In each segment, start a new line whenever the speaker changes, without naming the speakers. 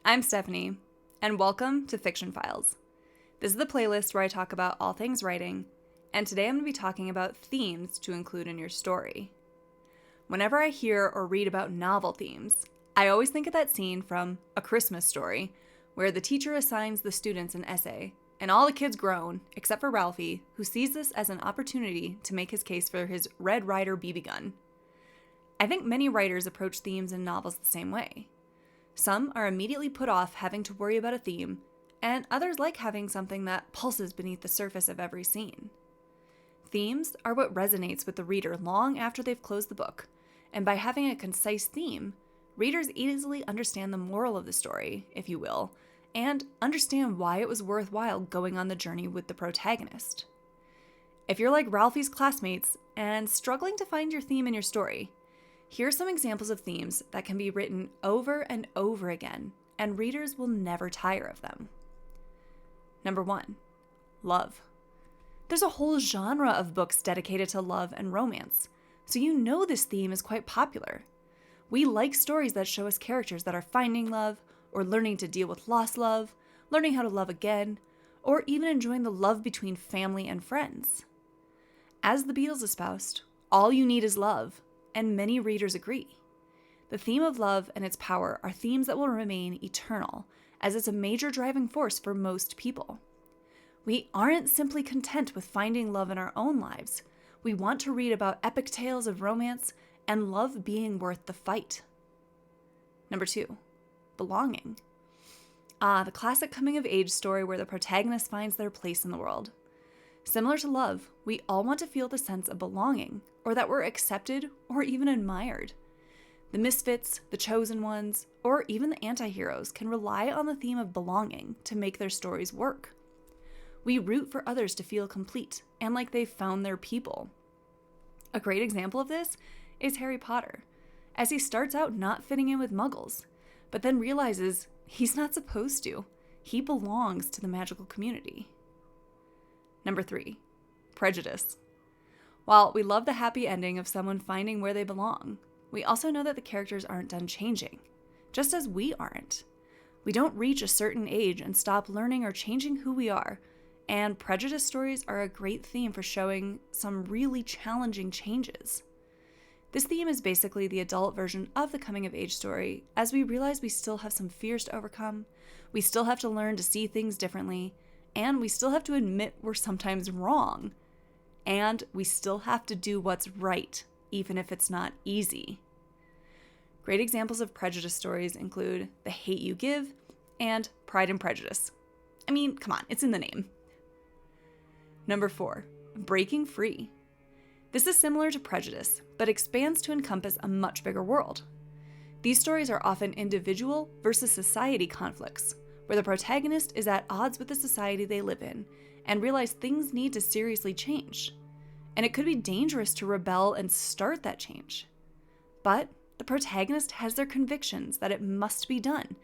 I'm Stephanie, and welcome to Fiction Files. This is the playlist where I talk about all things writing, and today I'm going to be talking about themes to include in your story. Whenever I hear or read about novel themes, I always think of that scene from A Christmas Story, where the teacher assigns the students an essay, and all the kids groan, except for Ralphie, who sees this as an opportunity to make his case for his Red Ryder BB gun. I think many writers approach themes in novels the same way. Some are immediately put off having to worry about a theme, and others like having something that pulses beneath the surface of every scene. Themes are what resonates with the reader long after they've closed the book, and by having a concise theme, readers easily understand the moral of the story, if you will, and understand why it was worthwhile going on the journey with the protagonist. If you're like Ralphie's classmates and struggling to find your theme in your story, here are some examples of themes that can be written over and over again, and readers will never tire of them. Number 1, love. There's a whole genre of books dedicated to love and romance, so you know this theme is quite popular. We like stories that show us characters that are finding love, or learning to deal with lost love, learning how to love again, or even enjoying the love between family and friends. As the Beatles espoused, all you need is love, and many readers agree. The theme of love and its power are themes that will remain eternal, as it's a major driving force for most people. We aren't simply content with finding love in our own lives. We want to read about epic tales of romance and love being worth the fight. Number 2, belonging. The classic coming-of-age story where the protagonist finds their place in the world. Similar to love, we all want to feel the sense of belonging, or that we're accepted or even admired. The misfits, the chosen ones, or even the anti-heroes can rely on the theme of belonging to make their stories work. We root for others to feel complete and like they've found their people. A great example of this is Harry Potter, as he starts out not fitting in with muggles, but then realizes he's not supposed to. He belongs to the magical community. Number 3, prejudice. While we love the happy ending of someone finding where they belong, we also know that the characters aren't done changing, just as we aren't. We don't reach a certain age and stop learning or changing who we are, and prejudice stories are a great theme for showing some really challenging changes. This theme is basically the adult version of the coming-of-age story, as we realize we still have some fears to overcome, we still have to learn to see things differently, and we still have to admit we're sometimes wrong. And we still have to do what's right, even if it's not easy. Great examples of prejudice stories include The Hate U Give and Pride and Prejudice. I mean, come on, it's in the name. Number 4, breaking free. This is similar to prejudice, but expands to encompass a much bigger world. These stories are often individual versus society conflicts, where the protagonist is at odds with the society they live in and realize things need to seriously change. And it could be dangerous to rebel and start that change. But the protagonist has their convictions that it must be done,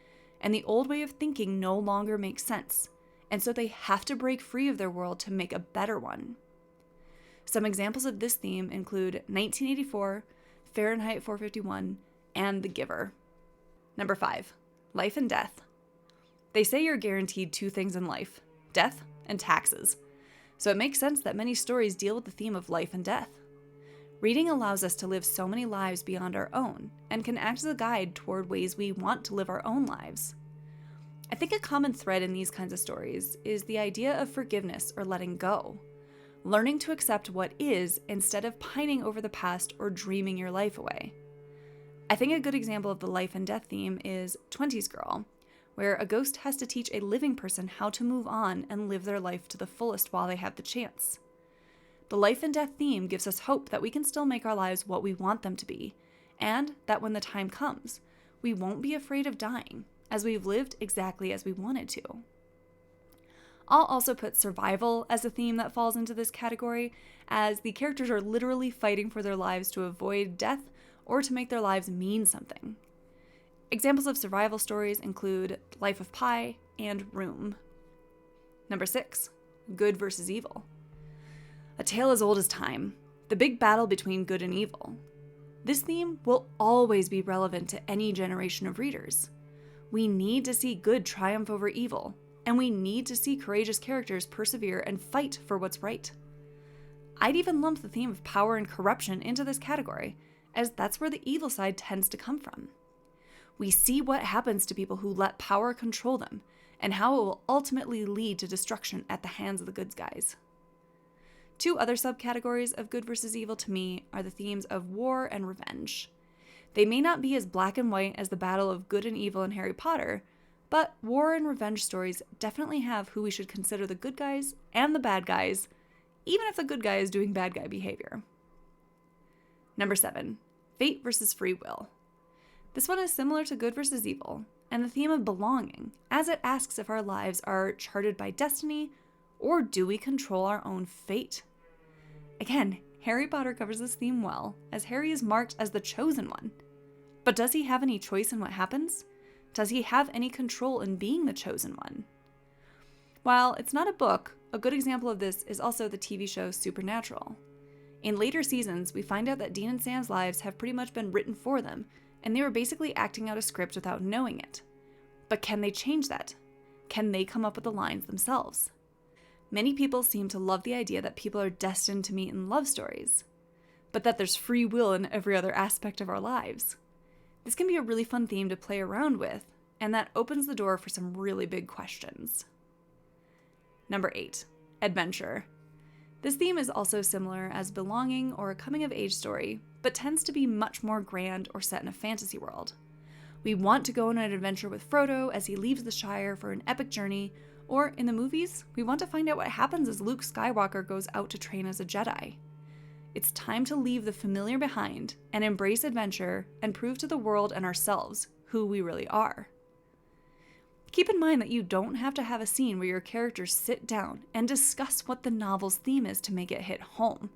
and the old way of thinking no longer makes sense, and so they have to break free of their world to make a better one. Some examples of this theme include 1984, Fahrenheit 451, and The Giver. Number 5, life and death. They say you're guaranteed 2 things in life, death and taxes. So it makes sense that many stories deal with the theme of life and death. Reading allows us to live so many lives beyond our own, and can act as a guide toward ways we want to live our own lives. I think a common thread in these kinds of stories is the idea of forgiveness or letting go. Learning to accept what is instead of pining over the past or dreaming your life away. I think a good example of the life and death theme is 20s Girl, where a ghost has to teach a living person how to move on and live their life to the fullest while they have the chance. The life and death theme gives us hope that we can still make our lives what we want them to be, and that when the time comes, we won't be afraid of dying, as we've lived exactly as we wanted to. I'll also put survival as a theme that falls into this category, as the characters are literally fighting for their lives to avoid death or to make their lives mean something. Examples of survival stories include Life of Pi and Room. Number 6, good versus evil. A tale as old as time, the big battle between good and evil. This theme will always be relevant to any generation of readers. We need to see good triumph over evil, and we need to see courageous characters persevere and fight for what's right. I'd even lump the theme of power and corruption into this category, as that's where the evil side tends to come from. We see what happens to people who let power control them, and how it will ultimately lead to destruction at the hands of the good guys. Two other subcategories of good versus evil to me are the themes of war and revenge. They may not be as black and white as the battle of good and evil in Harry Potter, but war and revenge stories definitely have who we should consider the good guys and the bad guys, even if the good guy is doing bad guy behavior. Number 7, fate versus free will. This one is similar to good versus evil, and the theme of belonging, as it asks if our lives are charted by destiny, or do we control our own fate? Again, Harry Potter covers this theme well, as Harry is marked as the chosen one. But does he have any choice in what happens? Does he have any control in being the chosen one? While it's not a book, a good example of this is also the TV show Supernatural. In later seasons, we find out that Dean and Sam's lives have pretty much been written for them, and they were basically acting out a script without knowing it. But can they change that? Can they come up with the lines themselves? Many people seem to love the idea that people are destined to meet in love stories, but that there's free will in every other aspect of our lives. This can be a really fun theme to play around with, and that opens the door for some really big questions. Number 8, adventure. This theme is also similar as belonging or a coming-of-age story, but tends to be much more grand or set in a fantasy world. We want to go on an adventure with Frodo as he leaves the Shire for an epic journey, or in the movies, we want to find out what happens as Luke Skywalker goes out to train as a Jedi. It's time to leave the familiar behind and embrace adventure and prove to the world and ourselves who we really are. Keep in mind that you don't have to have a scene where your characters sit down and discuss what the novel's theme is to make it hit home.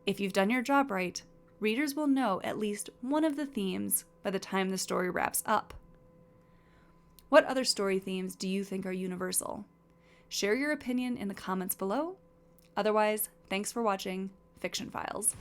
If you've done your job right, readers will know at least one of the themes by the time the story wraps up. What other story themes do you think are universal? Share your opinion in the comments below. Otherwise, thanks for watching Fiction Files.